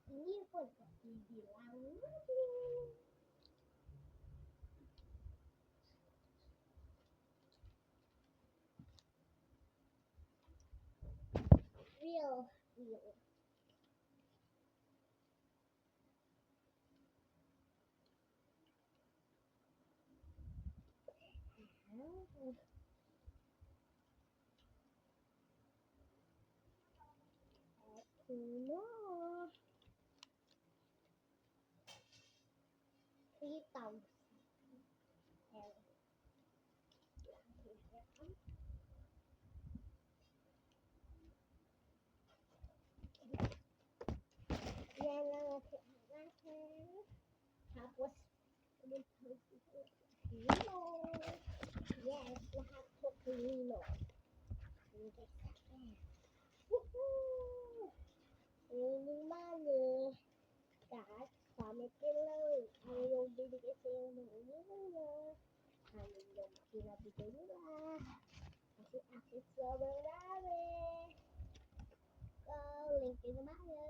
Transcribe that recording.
Ini pun dibilang real. No. 3,000. Yan lang natin. Tapos, kilo. Yes, lahat po kilo. Woohoo! Raining money. That's comment below. Ano yung binigay sa iyo ng ninyo? Ano yung pinabigay nila? Kasi akin sobrang dami. So, link in the bio.